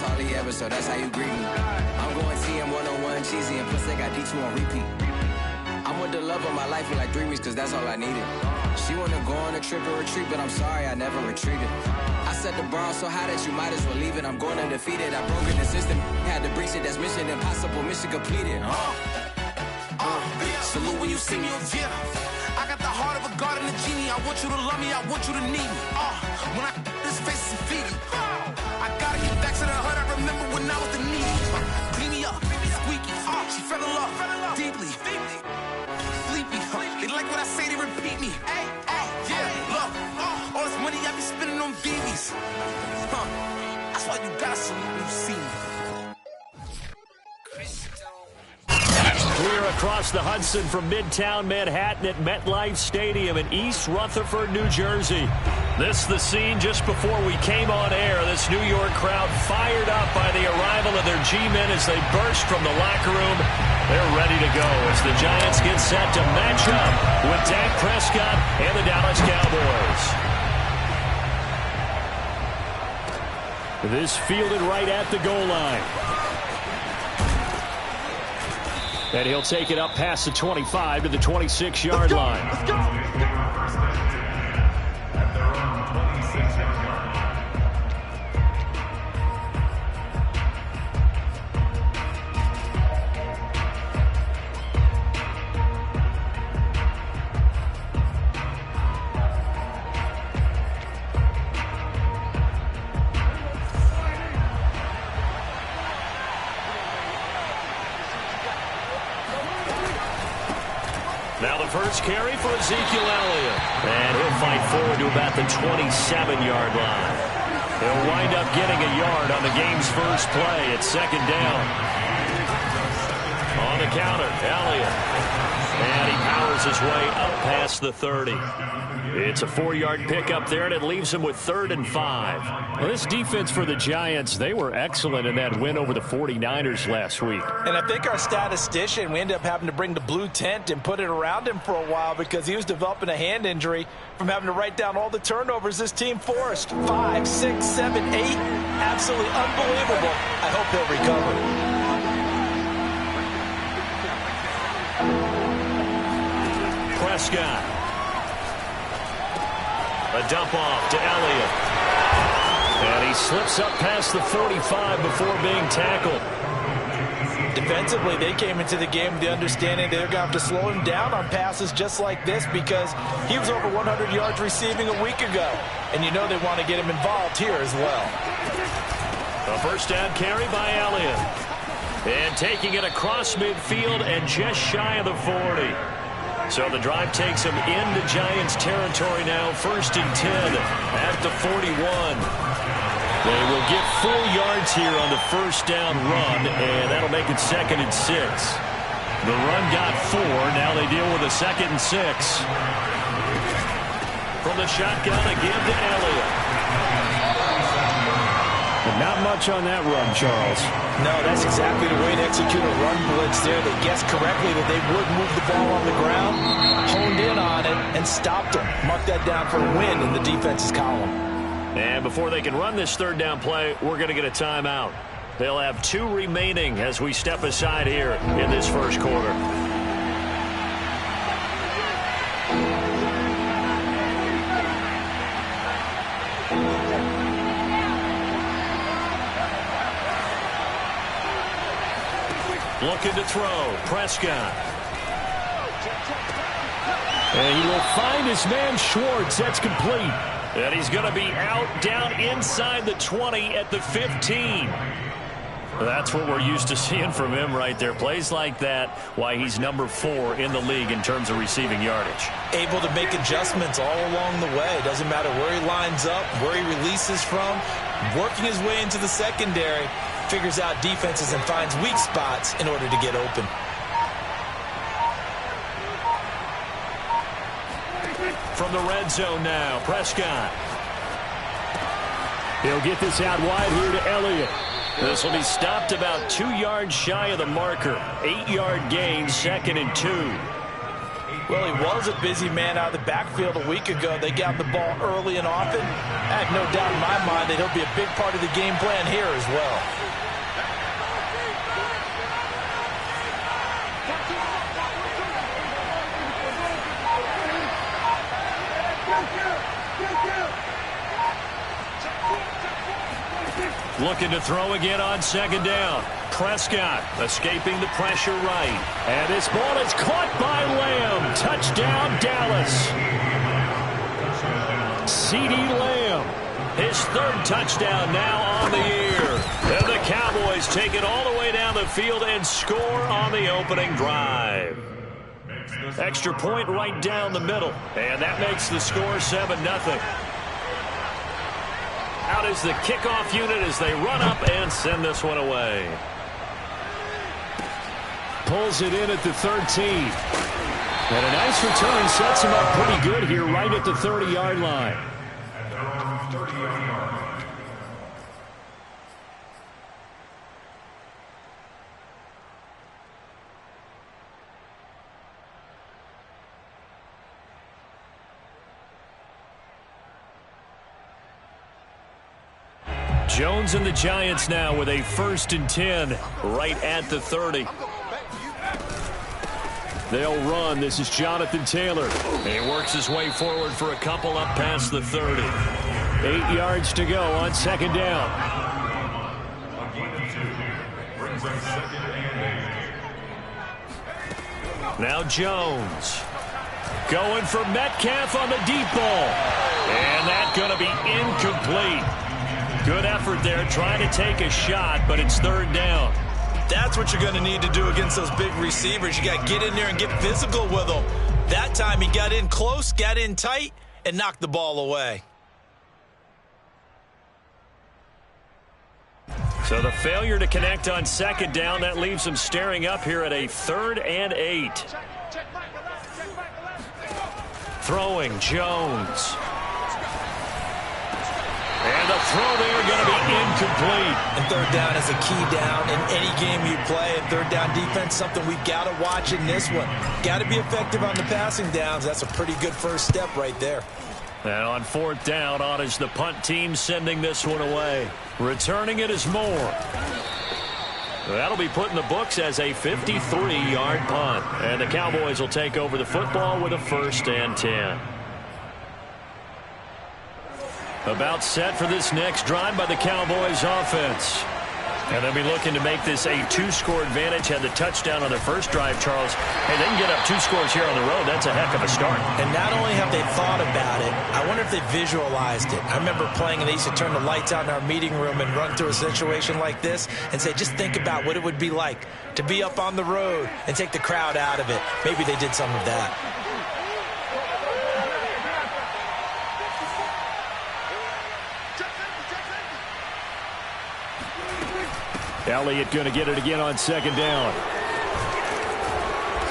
that's all he ever, so that's how you greet me. I'm going TM 101, cheesy, and plus they got D2 on repeat. I'm with the love of my life for like 3 weeks, cause that's all I needed. She wanna go on a trip and retreat, but I'm sorry, I never retreated. I set the bar so high that you might as well leave it. I'm going undefeated, I broke the system, had to breach it, that's mission impossible, mission completed. Salute when you see me, yeah. I got the heart of a god and a genie. I want you to love me, I want you to need me. When I this face is feedy. I gotta get back to the hood. I remember when I was the needy. Clean me up, squeaky. She fell in love deeply. Sleepy. They like what I say, they repeat me. Yeah, look. All this money I be spending on BBs. That's why you gotta salute when you see me. Clear across the Hudson from Midtown Manhattan at MetLife Stadium in East Rutherford, New Jersey. This the scene just before we came on air. This New York crowd fired up by the arrival of their G-men as they burst from the locker room. They're ready to go as the Giants get set to match up with Dak Prescott and the Dallas Cowboys. This fielded right at the goal line. And he'll take it up past the 25 to the 26-yard line. Let's go. Now the first carry for Ezekiel Elliott. And he'll fight forward to about the 27-yard line. He'll wind up getting a yard on the game's first play at second down. On the counter, Elliott. And he powers his way up past the 30. It's a 4-yard pickup there, and it leaves him with 3rd and 5. Well, this defense for the Giants, they were excellent in that win over the 49ers last week. And I think our statistician, we ended up having to bring the blue tent and put it around him for a while because he was developing a hand injury from having to write down all the turnovers this team forced. 5, 6, 7, 8. Absolutely unbelievable. I hope he'll recover. Prescott. A dump off to Elliott. And he slips up past the 45 before being tackled. Defensively, they came into the game with the understanding they're going to have to slow him down on passes just like this because he was over 100 yards receiving a week ago. And you know they want to get him involved here as well. A first down carry by Elliott. And taking it across midfield and just shy of the 40. So the drive takes him into Giants territory now, 1st and 10 at the 41. They will get 4 yards here on the first down run, and that'll make it 2nd and 6. The run got 4. Now they deal with a 2nd and 6. From the shotgun, a give to Elliott. But not much on that run, Charles. No, that's exactly the way to execute a run blitz there. They guessed correctly that they would move the ball on the ground, honed in on it, and stopped them. Mark that down for a win in the defense's column. And before they can run this 3rd down play, we're going to get a timeout. They'll have 2 remaining as we step aside here in this first quarter. Looking to throw, Prescott. And he will find his man Schwartz. That's complete. And he's going to be out down inside the 20 at the 15. That's what we're used to seeing from him right there. Plays like that, why he's number 4 in the league in terms of receiving yardage. Able to make adjustments all along the way. Doesn't matter where he lines up, where he releases from. Working his way into the secondary. Figures out defenses and finds weak spots in order to get open. From the red zone now, Prescott. He'll get this out wide here to Elliott. This will be stopped about 2 yards shy of the marker. 8-yard gain, 2nd and 2. Well, he was a busy man out of the backfield a week ago. They got the ball early and often. I have no doubt in my mind that he'll be a big part of the game plan here as well. Looking to throw again on second down. Prescott escaping the pressure right. And this ball is caught by Lamb. Touchdown, Dallas. CeeDee Lamb. His third touchdown now on the year. And the Cowboys take it all the way down the field and score on the opening drive. Extra point right down the middle. And that makes the score 7-0. Out is the kickoff unit as they run up and send this one away. Pulls it in at the 13. And a nice return sets him up pretty good here right at the 30-yard line. Jones and the Giants now with a 1st and 10 right at the 30. They'll run. This is Jonathan Taylor. He works his way forward for a couple up past the 30. 8 yards to go on second down. Now Jones going for Metcalf on the deep ball. And that's going to be incomplete. Good effort there trying to take a shot, but it's 3rd down. That's what you're going to need to do against those big receivers. You got to get in there and get physical with them. That time he got in close, got in tight, and knocked the ball away. So the failure to connect on second down, that leaves him staring up here at a 3rd and 8. Throwing Jones. And the throw there going to be incomplete. And 3rd down is a key down in any game you play. And 3rd down defense, something we've got to watch in this one. Got to be effective on the passing downs. That's a pretty good first step right there. And on 4th down, on is the punt team sending this one away. Returning it is Moore. That'll be put in the books as a 53-yard punt. And the Cowboys will take over the football with a 1st and 10. About set for this next drive by the Cowboys offense. And they'll be looking to make this a 2-score advantage. Had the touchdown on their first drive, Charles. Hey, they can get up 2 scores here on the road. That's a heck of a start. And not only have they thought about it, I wonder if they visualized it. I remember playing and they used to turn the lights out in our meeting room and run through a situation like this and say, just think about what it would be like to be up on the road and take the crowd out of it. Maybe they did some of that. Elliott going to get it again on second down.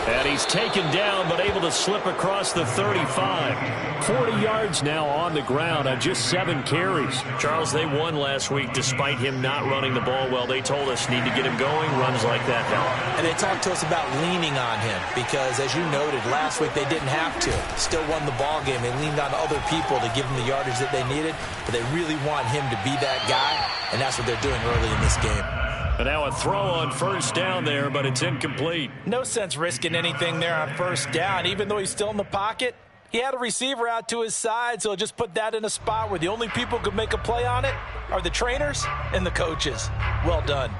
And he's taken down but able to slip across the 35. 40 yards now on the ground on just 7 carries. Charles, they won last week despite him not running the ball well. They told us need to get him going. Runs like that help. And they talked to us about leaning on him because, as you noted, last week they didn't have to. Still won the ball game. They leaned on other people to give them the yardage that they needed. But they really want him to be that guy, and that's what they're doing early in this game. And now a throw on 1st down there, but it's incomplete. No sense risking anything there on 1st down. Even though he's still in the pocket, he had a receiver out to his side, so just put that in a spot where the only people who could make a play on it are the trainers and the coaches. Well done.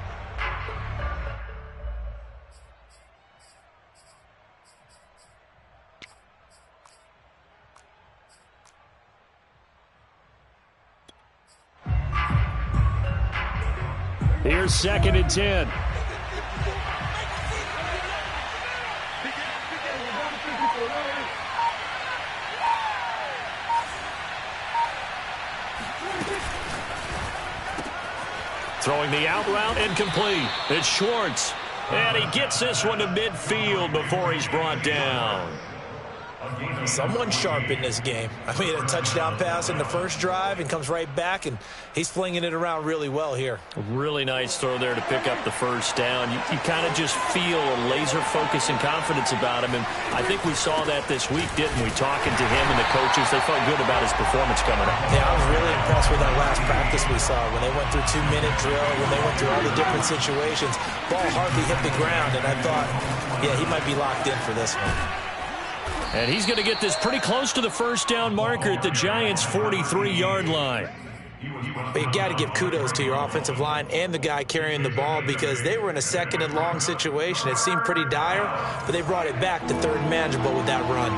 Here's 2nd and 10. Throwing the out route incomplete. It's Schwartz. And he gets this one to midfield before he's brought down. Someone sharp in this game. I mean, a touchdown pass in the first drive and comes right back, and he's flinging it around really well here. A really nice throw there to pick up the first down. You kind of just feel a laser focus and confidence about him, and I think we saw that this week, didn't we? Talking to him and the coaches, they felt good about his performance coming up. Yeah, I was really impressed with that last practice we saw when they went through 2-minute drill, when they went through all the different situations. Ball hardly hit the ground, and I thought, yeah, he might be locked in for this one. And he's going to get this pretty close to the first down marker at the Giants' 43-yard line. But you got to give kudos to your offensive line and the guy carrying the ball, because they were in a second and long situation. It seemed pretty dire, but they brought it back to third and manageable with that run.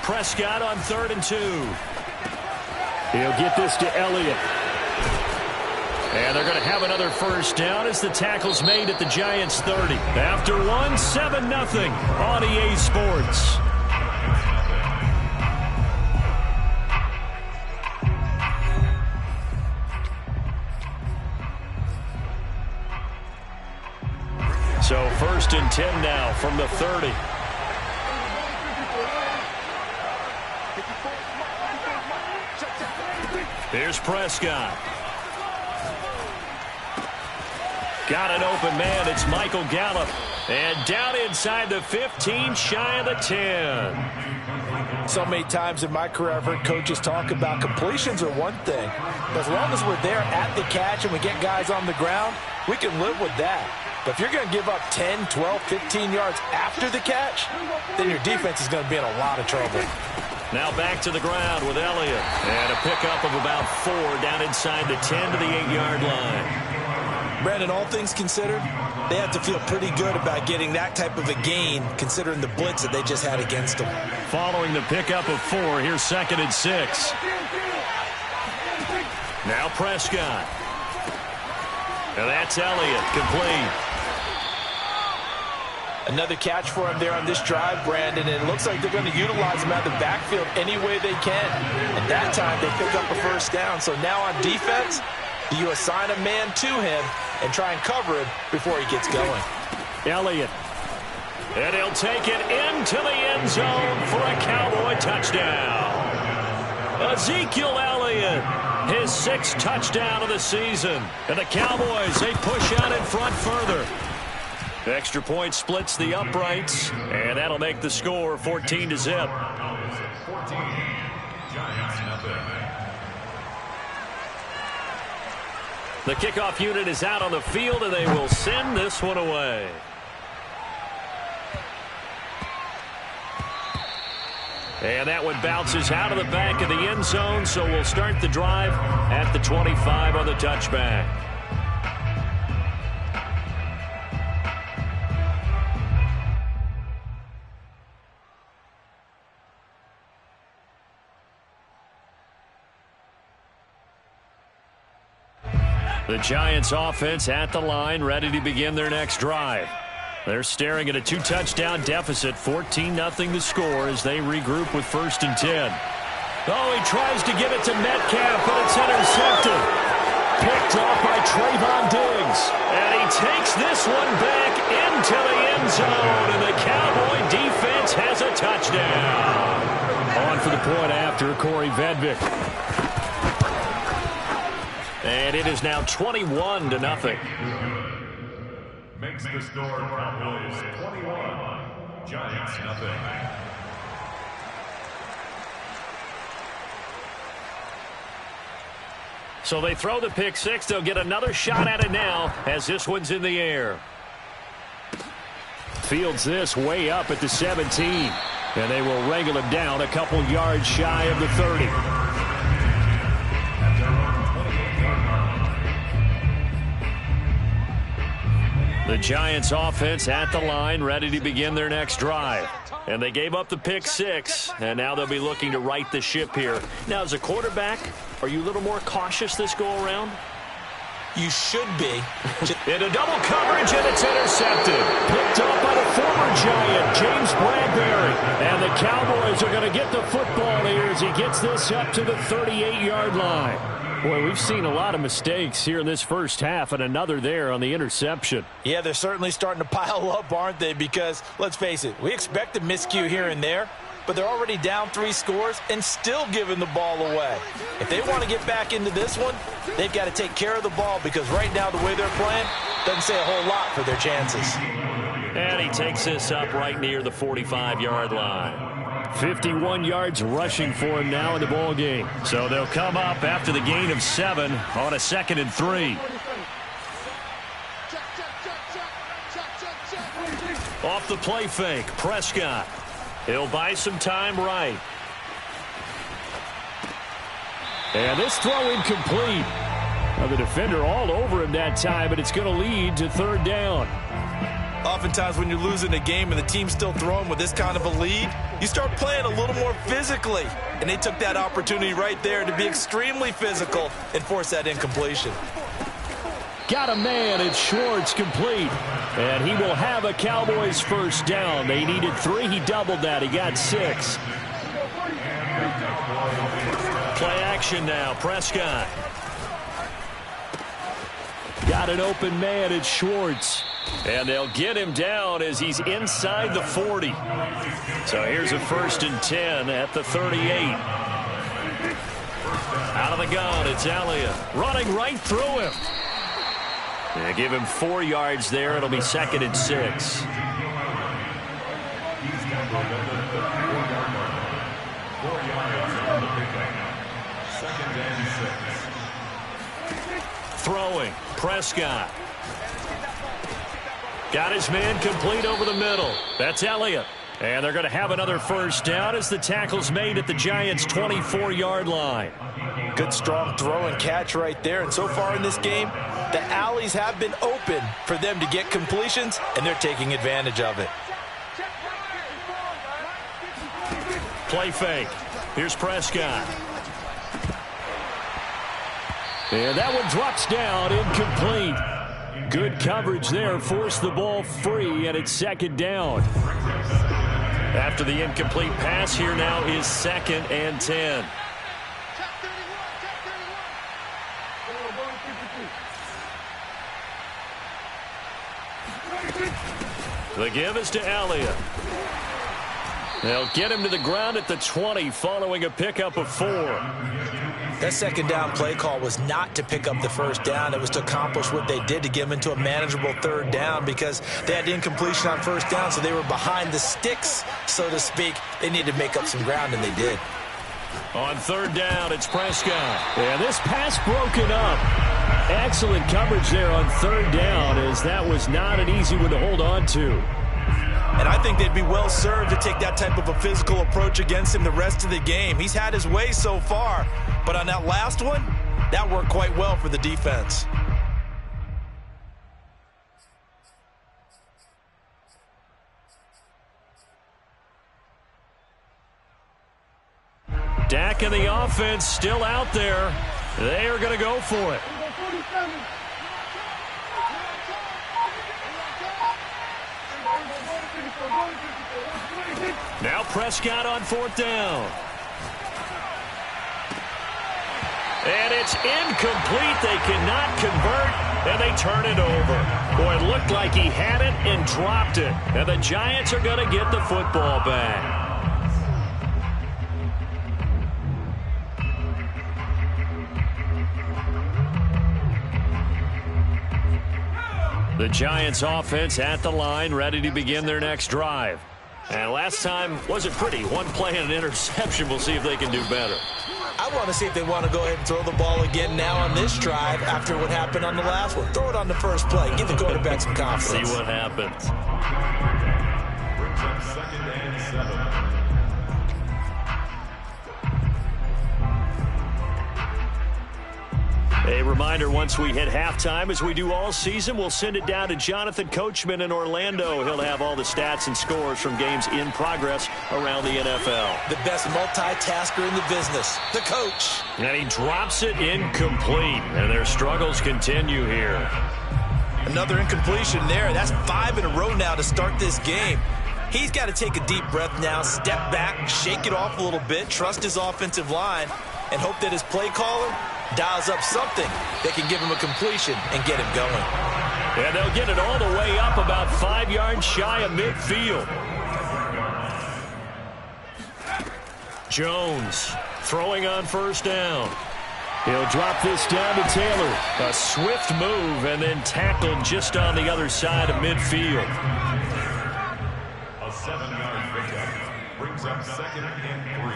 Prescott on 3rd and 2. He'll get this to Elliott. And they're going to have another first down as the tackle's made at the Giants' 30. After one, 7-0 on EA Sports. So 1st and 10 now from the 30. Here's Prescott. Got an open man. It's Michael Gallup. And down inside the 15, shy of the 10. So many times in my career I've heard coaches talk about completions are one thing. But as long as we're there at the catch and we get guys on the ground, we can live with that. But if you're going to give up 10, 12, 15 yards after the catch, then your defense is going to be in a lot of trouble. Now back to the ground with Elliott. And a pickup of about 4 down inside the 10 to the 8-yard line. Brandon, all things considered, they have to feel pretty good about getting that type of a gain, considering the blitz that they just had against them. Following the pickup of 4, here's 2nd and 6. Now Prescott. And that's Elliott, complete. Another catch for him there on this drive, Brandon, and it looks like they're going to utilize him out of the backfield any way they can. At that time, they pick up a first down. So now on defense, you assign a man to him and try and cover him before he gets going. Elliott. And he'll take it into the end zone for a Cowboy touchdown. Ezekiel Elliott, his 6th touchdown of the season. And the Cowboys, they push out in front further. Extra point splits the uprights, and that'll make the score 14-0. The kickoff unit is out on the field, and they will send this one away. And that one bounces out of the back of the end zone, so we'll start the drive at the 25 on the touchback. The Giants offense at the line, ready to begin their next drive. They're staring at a 2-touchdown deficit, 14-0 the score as they regroup with 1st and 10. Oh, he tries to give it to Metcalf, but it's intercepted. Picked off by Trayvon Diggs. And he takes this one back into the end zone, and the Cowboy defense has a touchdown. On for the point after, Corey Vedvik. And it is now 21-0. Makes the score Cowboys 21, Giants nothing. So they throw the pick 6. They'll get another shot at it now as this one's in the air. Fields this way up at the 17. And they will wrangle him down a couple yards shy of the 30. The Giants offense at the line, ready to begin their next drive. And they gave up the pick 6, and now they'll be looking to right the ship here. Now, as a quarterback, are you a little more cautious this go-around? You should be. Into double coverage, and it's intercepted. Picked up by the former Giant, James Bradbury. And the Cowboys are going to get the football here as he gets this up to the 38-yard line. Boy, we've seen a lot of mistakes here in this first half, and another there on the interception. Yeah, they're certainly starting to pile up, aren't they? Because, let's face it, we expect a miscue here and there, but they're already down 3 scores and still giving the ball away. If they want to get back into this one, they've got to take care of the ball, because right now the way they're playing doesn't say a whole lot for their chances. And he takes this up right near the 45-yard line. 51 yards rushing for him now in the ball game. So they'll come up after the gain of 7 on a 2nd and 3. Off the play fake, Prescott. He'll buy some time right. And this throw incomplete. Now the defender all over him that time, but it's going to lead to 3rd down. Oftentimes when you're losing a game and the team's still throwing with this kind of a lead, you start playing a little more physically. And they took that opportunity right there to be extremely physical and force that incompletion. Got a man, it's Schwartz, complete. And he will have a Cowboys first down. They needed 3, he doubled that, he got 6. Play action now, Prescott. Got an open man, it's Schwartz. And they'll get him down as he's inside the 40. So here's a 1st and 10 at the 38. Out of the gun, it's Elliott. Running right through him. They give him 4 yards there. It'll be 2nd and 6. Throwing, Prescott. Got his man complete over the middle. That's Elliott. And they're going to have another first down as the tackle's made at the Giants' 24-yard line. Good, strong throw and catch right there. And so far in this game, the alleys have been open for them to get completions, and they're taking advantage of it. Play fake. Here's Prescott. And that one drops down, incomplete. Good coverage there, forced the ball free, and it's 2nd down. After the incomplete pass, here now is 2nd and 10. The give is to Elliott. They'll get him to the ground at the 20 following a pickup of 4. That 2nd down play call was not to pick up the first down. It was to accomplish what they did, to get them into a manageable 3rd down, because they had incompletion on 1st down, so they were behind the sticks, so to speak. They needed to make up some ground, and they did. On 3rd down, it's Prescott. And this pass broken up. Excellent coverage there on 3rd down, as that was not an easy one to hold on to. And I think they'd be well served to take that type of a physical approach against him the rest of the game. He's had his way so far, but on that last one, that worked quite well for the defense. Dak and the offense still out there. They are going to go for it. Now Prescott on 4th down. And it's incomplete. They cannot convert, and they turn it over. Boy, it looked like he had it and dropped it. And the Giants are going to get the football back. The Giants offense at the line, ready to begin their next drive. And last time wasn't pretty. 1 play and an interception. We'll see if they can do better. I want to see if they want to go ahead and throw the ball again now on this drive after what happened on the last one. Throw it on the first play. Give the quarterback some confidence. See what happens. Brings up 2nd and 7. A reminder, once we hit halftime, as we do all season, we'll send it down to Jonathan Coachman in Orlando. He'll have all the stats and scores from games in progress around the NFL. The best multitasker in the business, the coach. And he drops it incomplete, and their struggles continue here. Another incompletion there. That's 5 in a row now to start this game. He's got to take a deep breath now, step back, shake it off a little bit, trust his offensive line, and hope that his play caller dials up something that can give him a completion and get him going. And they'll get it all the way up about 5 yards shy of midfield. Jones throwing on first down. He'll drop this down to Taylor. A swift move and then tackled just on the other side of midfield. A 7-yard pickup brings up 2nd and 3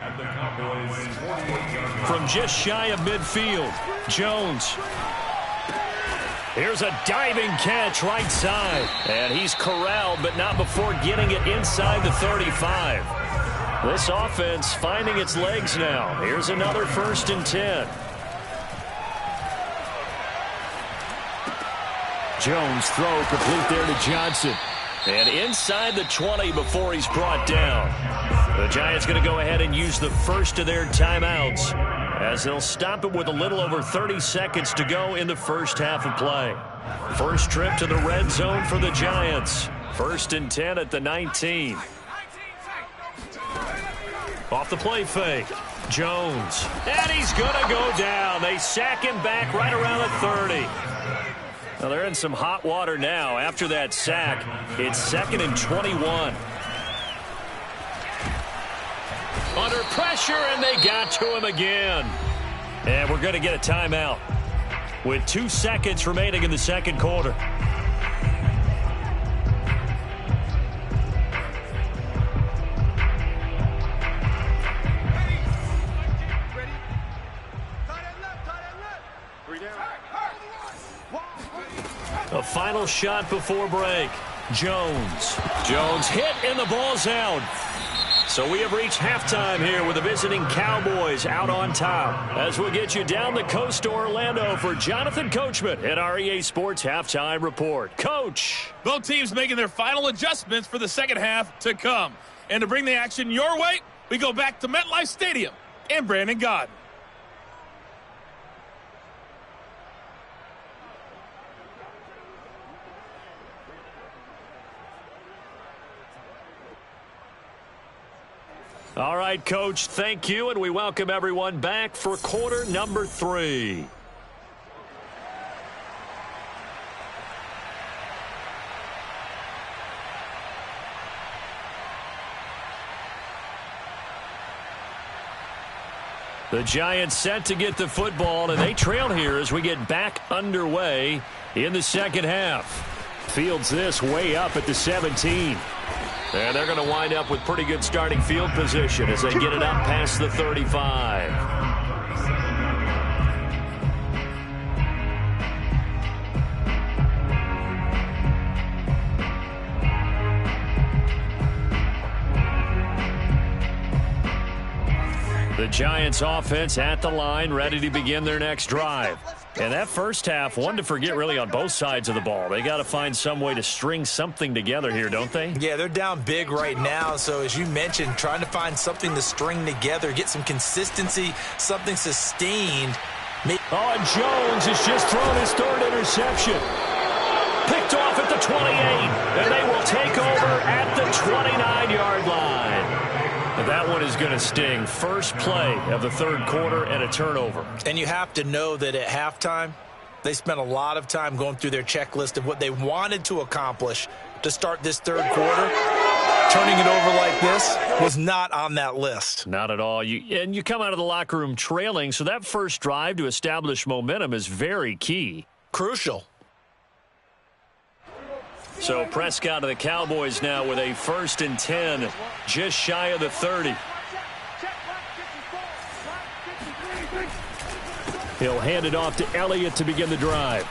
at the Cowboys' 48-yard line. From just shy of midfield, Jones. Here's a diving catch right side. And he's corralled, but not before getting it inside the 35. This offense finding its legs now. Here's another 1st and 10. Jones throw complete there to Johnson. And inside the 20 before he's brought down. The Giants going to go ahead and use the first of their timeouts as they'll stop it with a little over 30 seconds to go in the first half of play. First trip to the red zone for the Giants. 1st and 10 at the 19. Off the play fake. Jones. And he's going to go down. They sack him back right around the 30. Now they're in some hot water now. After that sack, it's 2nd and 21. Under pressure, and they got to him again. And we're going to get a timeout with 2 seconds remaining in the second quarter. A final shot before break. Jones. Jones hit, and the ball's out. So we have reached halftime here with the visiting Cowboys out on top. As we'll get you down the coast to Orlando for Jonathan Coachman at our EA Sports Halftime Report. Coach. Both teams making their final adjustments for the second half to come. And to bring the action your way, we go back to MetLife Stadium and Brandon Gaudin. All right, Coach, thank you, and we welcome everyone back for quarter number 3. The Giants set to get the football, and they trail here as we get back underway in the second half. Fields this way up at the 17. And they're going to wind up with pretty good starting field position as they get it up past the 35. The Giants offense at the line, ready to begin their next drive. And that first half, one to forget really on both sides of the ball. They got to find some way to string something together here, don't they? Yeah, they're down big right now. So as you mentioned, trying to find something to string together, get some consistency, something sustained. Oh, and Jones has just thrown his 3rd interception. Picked off at the 28, and they will take over at the 29-yard line. And that one is going to sting. First play of the 3rd quarter and a turnover. And you have to know that at halftime, they spent a lot of time going through their checklist of what they wanted to accomplish to start this 3rd quarter. Turning it over like this was not on that list. Not at all. You come out of the locker room trailing, so that first drive to establish momentum is very key. Crucial. So Prescott of the Cowboys now with a 1st and 10, just shy of the 30. He'll hand it off to Elliott to begin the drive.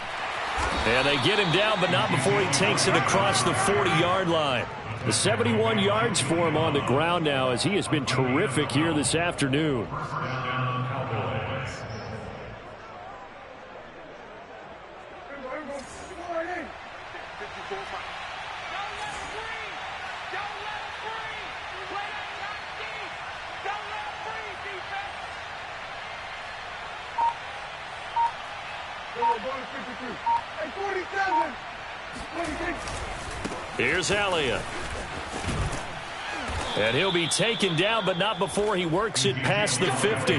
And they get him down, but not before he takes it across the 40-yard line. The 71 yards for him on the ground now as he has been terrific here this afternoon. Here's Elliott. And he'll be taken down, but not before he works it past the 50.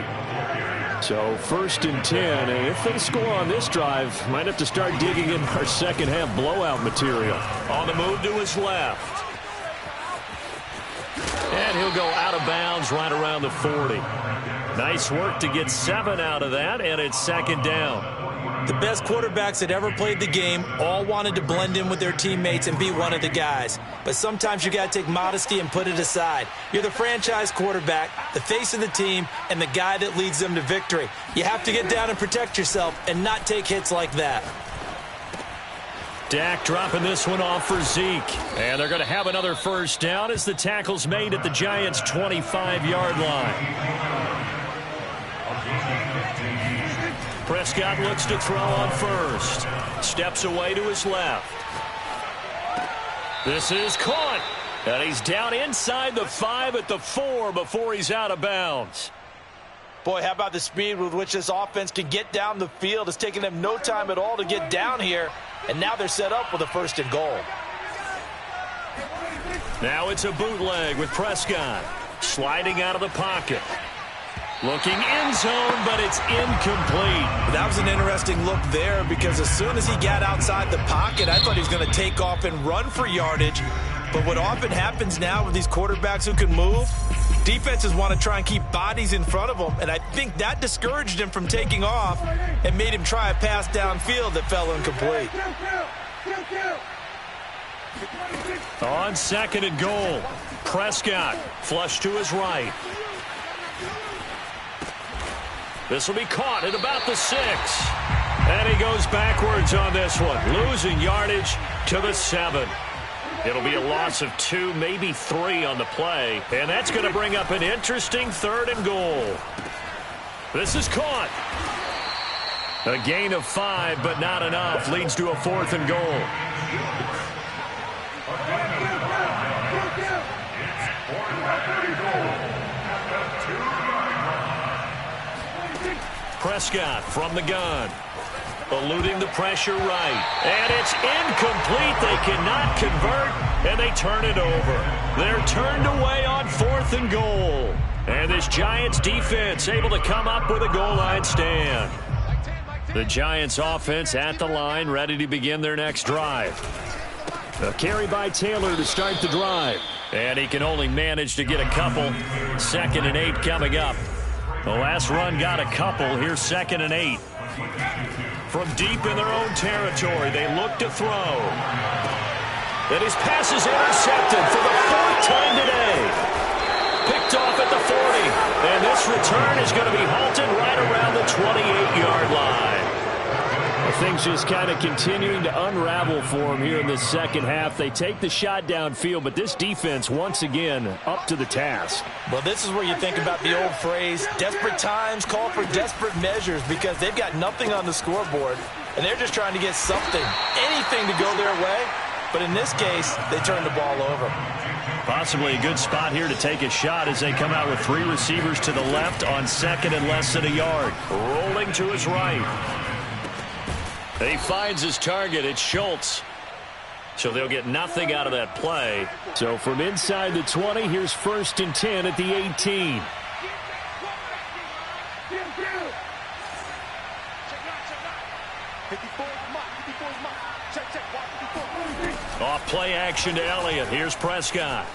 So 1st and 10, and if they score on this drive, might have to start digging in our second half blowout material. On the move to his left. And he'll go out of bounds right around the 40. Nice work to get 7 out of that, and it's 2nd down. The best quarterbacks that ever played the game all wanted to blend in with their teammates and be one of the guys. But sometimes you got to take modesty and put it aside. You're the franchise quarterback, the face of the team, and the guy that leads them to victory. You have to get down and protect yourself and not take hits like that. Dak dropping this one off for Zeke. And they're going to have another 1st down as the tackle's made at the Giants' 25-yard line. Prescott looks to throw on 1st. Steps away to his left. This is caught. And he's down inside the 5 at the 4 before he's out of bounds. Boy, how about the speed with which this offense can get down the field? It's taken them no time at all to get down here. And now they're set up with a 1st and goal. Now it's a bootleg with Prescott. Sliding out of the pocket. Looking end zone, but it's incomplete. That was an interesting look there because as soon as he got outside the pocket, I thought he was going to take off and run for yardage. But what often happens now with these quarterbacks who can move, defenses want to try and keep bodies in front of them, and I think that discouraged him from taking off and made him try a pass downfield that fell incomplete. On 2nd and goal, Prescott flush to his right. This will be caught at about the 6. And he goes backwards on this one, losing yardage to the 7. It'll be a loss of 2, maybe 3 on the play. And that's going to bring up an interesting 3rd and goal. This is caught. A gain of 5, but not enough. Leads to a 4th and goal. Prescott from the gun. Eluding the pressure right. And it's incomplete. They cannot convert, and they turn it over. They're turned away on 4th and goal. And this Giants defense able to come up with a goal line stand. The Giants offense at the line, ready to begin their next drive. A carry by Taylor to start the drive. And he can only manage to get a couple. 2nd and 8 coming up. The last run got a couple. Here's 2nd and 8. From deep in their own territory, they look to throw. And his pass is intercepted for the 4th time today. Picked off at the 40. And this return is going to be halted right around the 28-yard line. Things just kind of continuing to unravel for him here in the second half. They take the shot downfield, but this defense, once again, up to the task. Well, this is where you think about the old phrase, desperate times call for desperate measures, because they've got nothing on the scoreboard, and they're just trying to get something, anything to go their way. But in this case, they turn the ball over. Possibly a good spot here to take a shot as they come out with 3 receivers to the left on 2nd and less than a yard. Rolling to his right. He finds his target. It's Schultz. So they'll get nothing out of that play. So from inside the 20, here's 1st and 10 at the 18. Off play action to Elliott. Here's Prescott.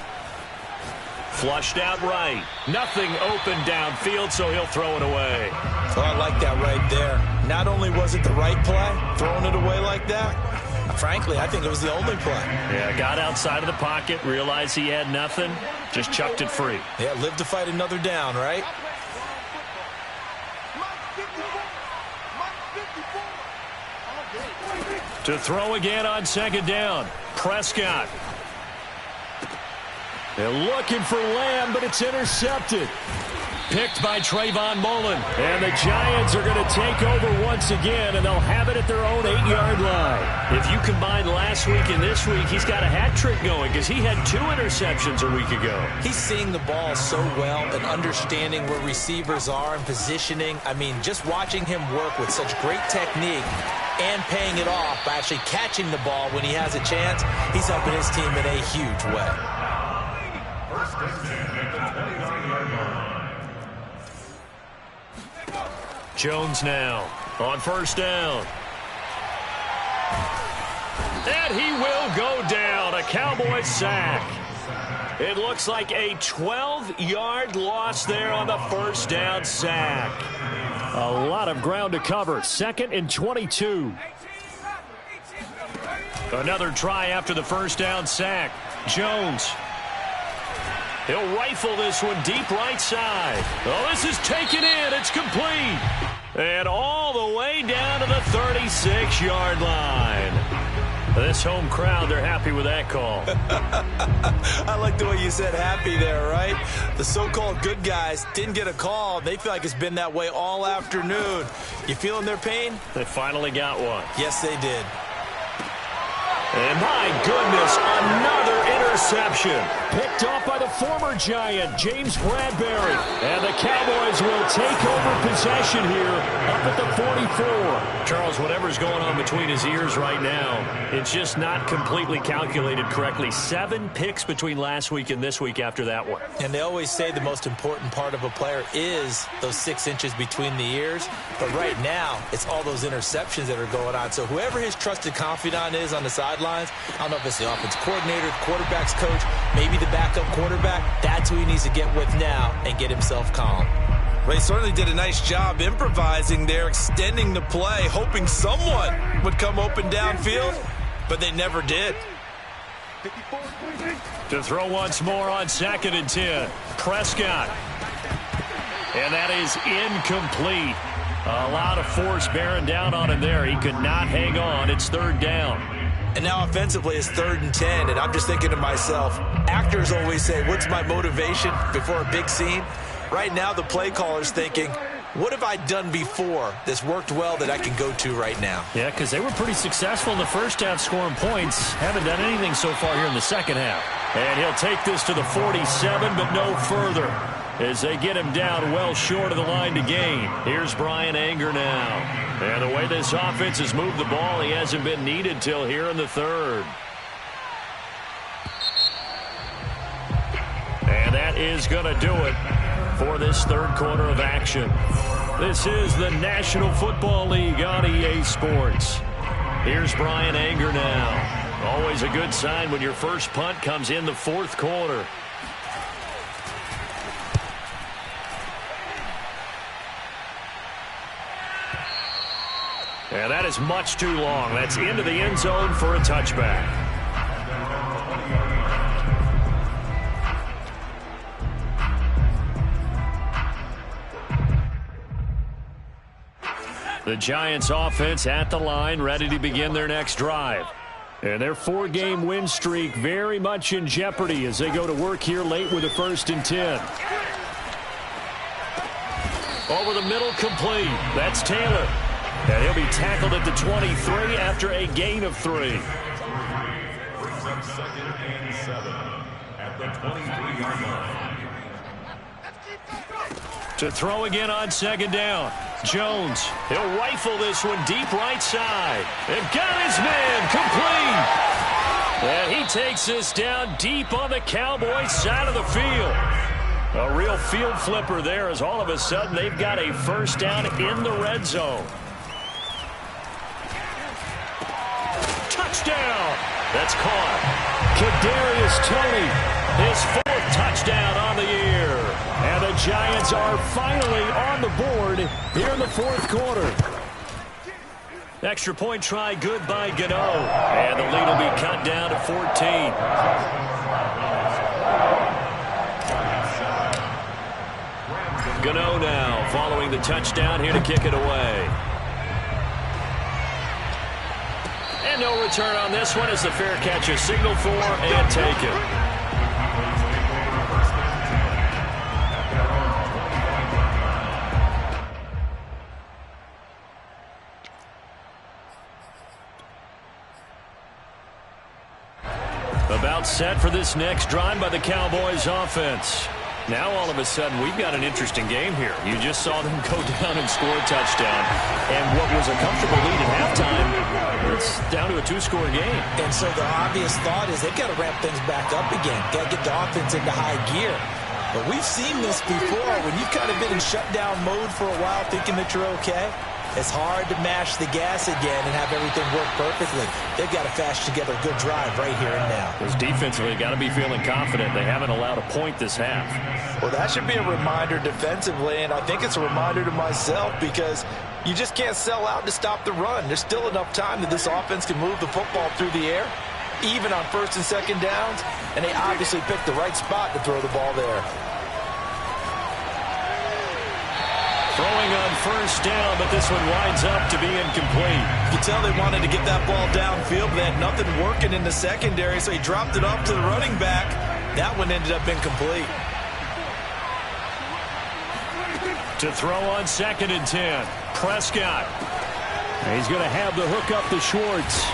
Flushed out right. Nothing open downfield, so he'll throw it away. Oh, I like that right there. Not only was it the right play, throwing it away like that, frankly, I think it was the only play. Yeah, got outside of the pocket, realized he had nothing, just chucked it free. Yeah, live to fight another down, right? To throw again on 2nd down. Prescott. They're looking for Lamb, but it's intercepted. Picked by Trayvon Mullen. And the Giants are going to take over once again, and they'll have it at their own 8-yard line. If you combine last week and this week, he's got a hat trick going because he had 2 interceptions a week ago. He's seeing the ball so well and understanding where receivers are and positioning. I mean, just watching him work with such great technique and paying it off by actually catching the ball when he has a chance, he's helping his team in a huge way. Jones now on first down. And he will go down. A Cowboys sack. It looks like a 12-yard loss there on the first down sack. A lot of ground to cover. 2nd and 22. Another try after the first down sack. Jones. He'll rifle this one deep right side. Oh, this is taken in. It's complete. And all the way down to the 36-yard line. This home crowd, they're happy with that call. I like the way you said happy there, right? The so-called good guys didn't get a call. They feel like it's been that way all afternoon. You feeling their pain? They finally got one. Yes, they did. And my goodness, another interception. Picked off by the former Giant, James Bradbury. And the Cowboys will take over possession here up at the 44. Charles, whatever's going on between his ears right now, it's just not completely calculated correctly. 7 picks between last week and this week after that one. And they always say the most important part of a player is those 6 inches between the ears. But right now, it's all those interceptions that are going on. So whoever his trusted confidant is on the sidelines, I don't know if it's the offense coordinator, the quarterback's coach, maybe the backup quarterback. That's who he needs to get with now and get himself calm. Well, he certainly did a nice job improvising there, extending the play, hoping someone would come open downfield, but they never did. To throw once more on 2nd and 10. Prescott. And that is incomplete. A lot of force bearing down on him there. He could not hang on. It's 3rd down. And now offensively it's 3rd and 10, and I'm just thinking to myself, actors always say, what's my motivation before a big scene? Right now the play caller's thinking, what have I done before that's worked well that I can go to right now? Yeah, because they were pretty successful in the first half scoring points. Haven't done anything so far here in the second half. And he'll take this to the 47, but no further, as they get him down well short of the line to gain. Here's Bryan Anger now. And the way this offense has moved the ball, he hasn't been needed till here in the 3rd. And that is going to do it for this 3rd quarter of action. This is the National Football League on EA Sports. Here's Bryan Anger now. Always a good sign when your first punt comes in the 4th quarter. And that is much too long. That's into the end zone for a touchback. The Giants offense at the line, ready to begin their next drive. And their 4-game win streak very much in jeopardy as they go to work here late with a 1st and 10. Over the middle, complete. That's Taylor. And he'll be tackled at the 23 after a gain of 3. Brings up 2nd and 7 at the 23-yard line. To throw again on 2nd down. Jones, he'll rifle this one deep right side. And got his man complete. And he takes this down deep on the Cowboys side of the field. A real field flipper there as all of a sudden they've got a 1st down in the red zone. Touchdown. That's caught. Kadarius Toney, his 4th touchdown on the year. And the Giants are finally on the board here in the 4th quarter. Extra point try good by Gano. And the lead will be cut down to 14. Gano now following the touchdown here to kick it away. And no return on this one as the fair catch is signaled for and taken. About set for this next drive by the Cowboys offense. Now all of a sudden we've got an interesting game here. You just saw them go down and score a touchdown. And what was a comfortable lead at halftime, it's down to a 2-score game. And so the obvious thought is they've got to ramp things back up again. Got to get the offense into high gear. But we've seen this before. When you've kind of been in shutdown mode for a while thinking that you're okay, it's hard to mash the gas again and have everything work perfectly. They've got to fashion together a good drive right here and now. Because defensively, got to be feeling confident. They haven't allowed a point this half. Well, that should be a reminder defensively, and I think it's a reminder to myself because you just can't sell out to stop the run. There's still enough time that this offense can move the football through the air, even on first and second downs, and they obviously picked the right spot to throw the ball there. Throwing on first down, but this one winds up to be incomplete. You can tell they wanted to get that ball downfield, but they had nothing working in the secondary, so he dropped it off to the running back. That one ended up incomplete. To throw on 2nd and 10, Prescott. He's going to have the hook up to Schwartz.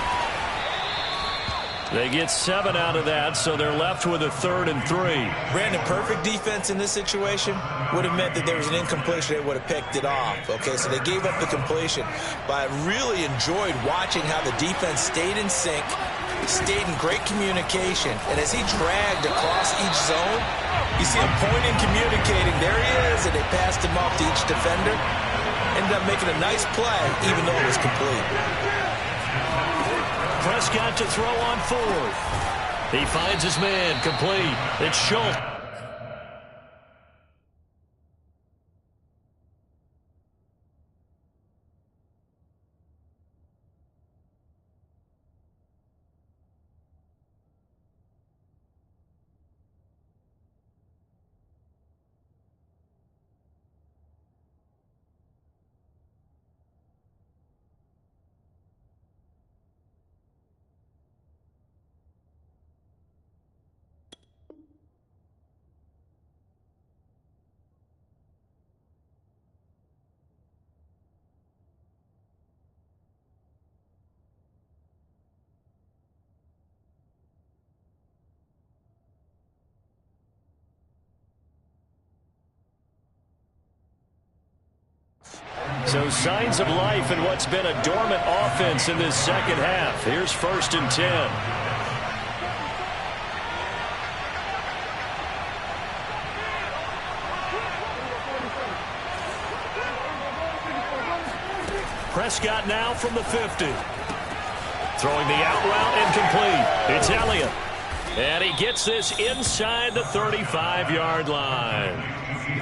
They get 7 out of that, so they're left with a 3rd and 3. Brandon, perfect defense in this situation would have meant that there was an incompletion. They would have picked it off. Okay, so they gave up the completion. But I really enjoyed watching how the defense stayed in sync, stayed in great communication, and as he dragged across each zone, you see him pointing, communicating. There he is, and they passed him off to each defender. Ended up making a nice play, even though it was complete. Prescott to throw on 4th. He finds his man, complete. It's Schultz. So signs of life in what's been a dormant offense in this second half. Here's 1st and 10. Prescott now from the 50. Throwing the out route incomplete. It's Elliott. And he gets this inside the 35-yard line.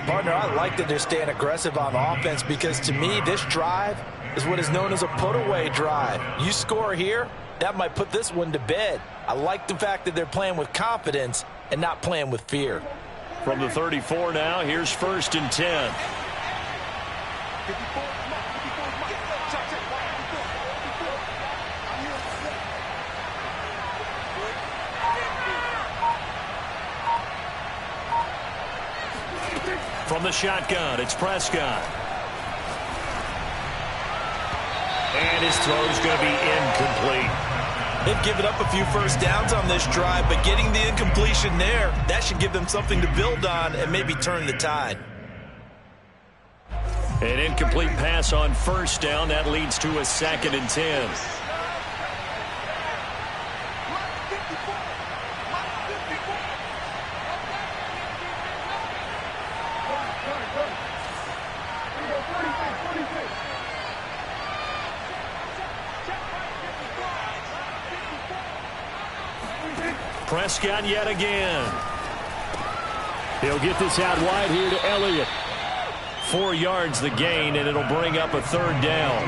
Partner, I like that they're staying aggressive on offense because to me, this drive is what is known as a put-away drive. You score here, that might put this one to bed. I like the fact that they're playing with confidence and not playing with fear. From the 34 now, here's 1st and 10. From the shotgun, it's Prescott. And his throw's going to be incomplete. They've given up a few first downs on this drive, but getting the incompletion there, that should give them something to build on and maybe turn the tide. An incomplete pass on first down. That leads to a 2nd and 10. Prescott yet again. He'll get this out wide here to Elliott. 4 yards the gain, and it'll bring up a 3rd down.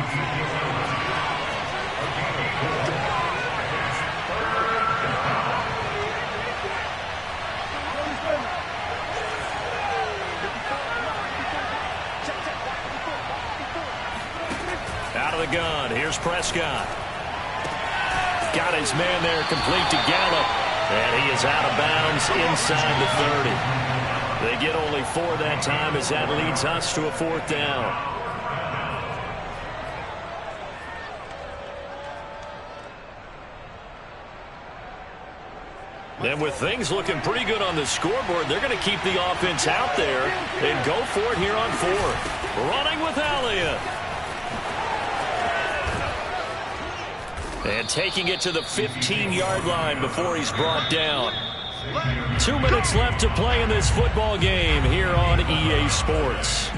Out of the gun, here's Prescott. Got his man there complete to Gallup. And he is out of bounds inside the 30. They get only 4 that time as that leads us to a 4th down. Then with things looking pretty good on the scoreboard, they're going to keep the offense out there and go for it here on 4th. Running with Elliott. And taking it to the 15-yard line before he's brought down. 2 minutes left to play in this football game here on EA Sports.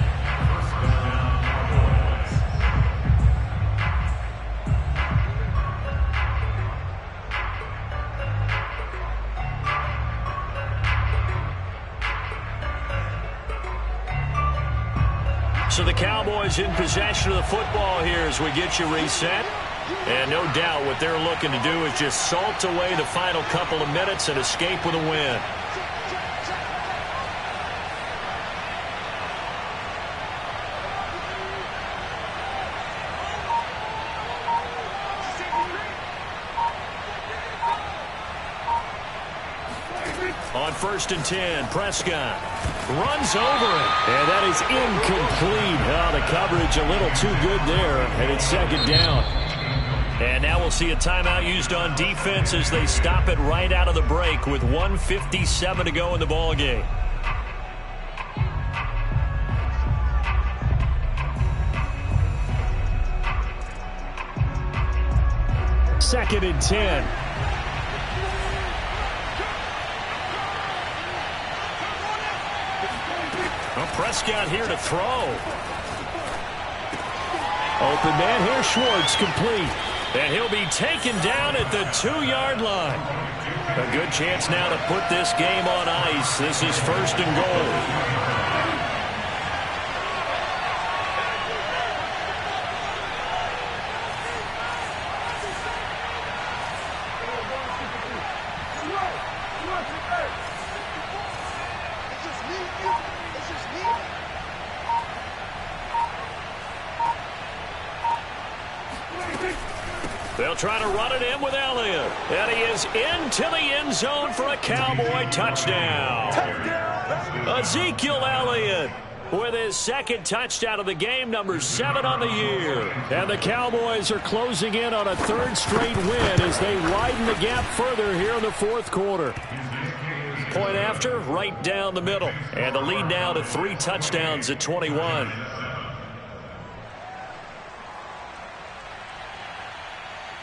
So the Cowboys in possession of the football here as we get you reset. And no doubt what they're looking to do is just salt away the final couple of minutes and escape with a win. On 1st and 10, Prescott runs over it. And that is incomplete. Oh, the coverage a little too good there, and it's 2nd down. And now we'll see a timeout used on defense as they stop it right out of the break with 1:57 to go in the ballgame. Second and 10. Well, Prescott here to throw. Open man here, Schwartz, complete. And he'll be taken down at the 2-yard line. A good chance now to put this game on ice. This is 1st and goal. They'll try to run it in with Elliott. And he is into the end zone for a Cowboy touchdown. Ezekiel Elliott with his 2nd touchdown of the game, number 7 on the year. And the Cowboys are closing in on a 3rd straight win as they widen the gap further here in the 4th quarter. Point after, right down the middle. And the lead now to 3 touchdowns at 21.